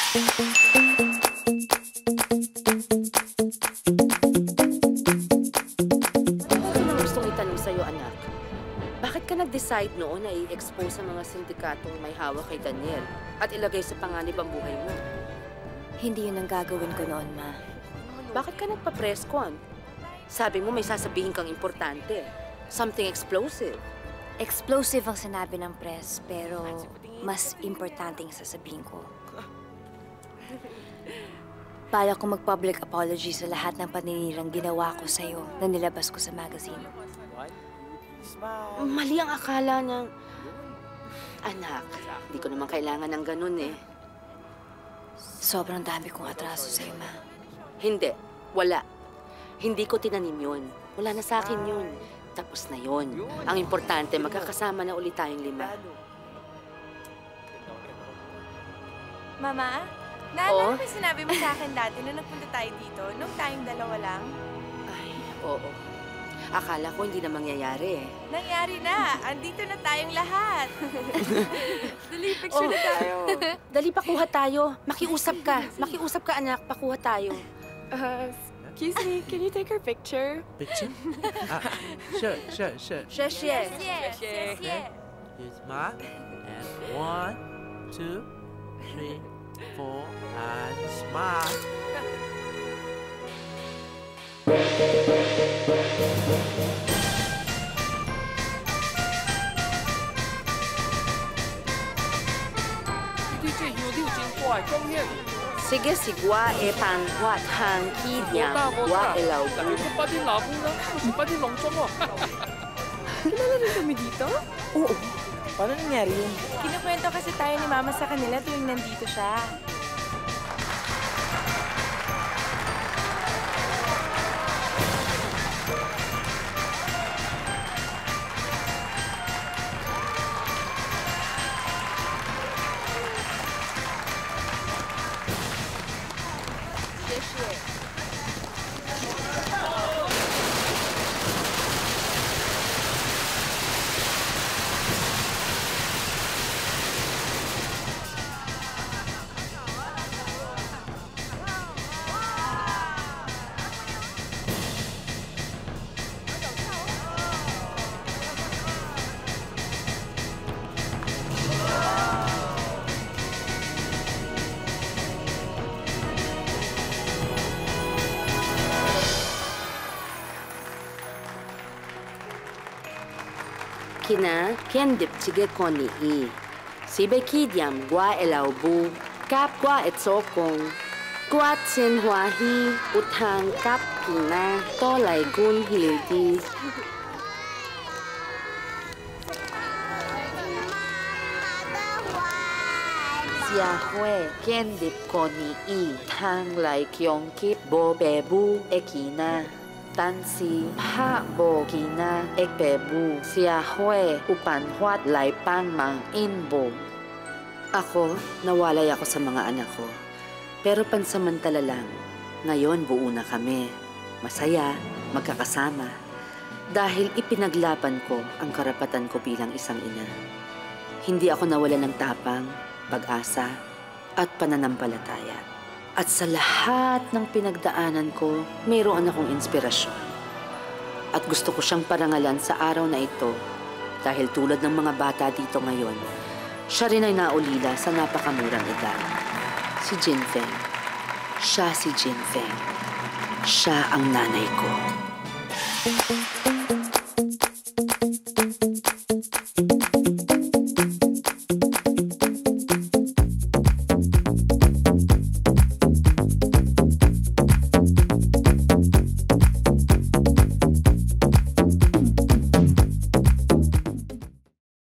Gustong itanong sa'yo, anak. Bakit ka nag-decide noon na i-expose sa mga sindikatong may hawak kay Daniel at ilagay sa panganib ang buhay mo? Hindi yun ang gagawin ko noon, Ma. Bakit ka nagpa-press con? Sabi mo may sasabihin kang importante. Something explosive. Explosive ang sinabi ng press, pero mas importante ang sasabihin ko. Bala ko mag-public apology sa lahat ng paninirang ginawa ko sa'yo na nilabas ko sa magazine. Mali ang akala ng... Anak, hindi ko naman kailangan ng ganun eh. Sobrang dami kong atraso sa'yo, Ma. Hindi. Wala. Hindi ko tinanim yun. Wala na sa akin yun. Tapos na yun. Ang importante, magkakasama na ulit tayong 5. Mama, naalala mo sinabi mo sa akin dati nung nagpunta tayo dito, nung tayong dalawa lang? Ay, oo. Akala ko hindi na mangyayari eh. Nangyari na. Andito na tayong lahat. Dali, picture na tayo. Dali, pakuha tayo. Makiusap ka. Makiusap ka, anak. Pakuha tayo. Excuse me, can you take our picture? Picture? Sure. Sheshe. Yes. Here's Ma. And 1, 2, 3, 4, and smile. Sige, si Gua e panghuat hang kidyang Gua e lao bu. Kilala rin kami dito? Oo. Paano nangyari yun? Kinukwento kasi tayo ni Mama sa kanila tuwing nandito siya. Kina kendip chige koni i. Sibe kidyam Gua e lao bu. Kap Gua et sokong. Guat sin huahi utang kap kina tolay gun hildi. Sia hue kendip koni i. Tang lai kyong kip bo bebu ekina. Tansi pa bo kina ekbebu siya hue upan huat lai pang mang inbo. Ako, nawalay ako sa mga anak ko. Pero pansamantala lang, ngayon buo na kami. Masaya, magkakasama. Dahil ipinaglaban ko ang karapatan ko bilang isang ina. Hindi ako nawala ng tapang, pag-asa, at pananampalataya. At sa lahat ng pinagdaanan ko, mayroon akong inspirasyon. At gusto ko siyang parangalan sa araw na ito dahil tulad ng mga bata dito ngayon, siya rin ay naulila sa napakamurang edad. Si Jinfeng. Siya si Jinfeng. Siya ang nanay ko.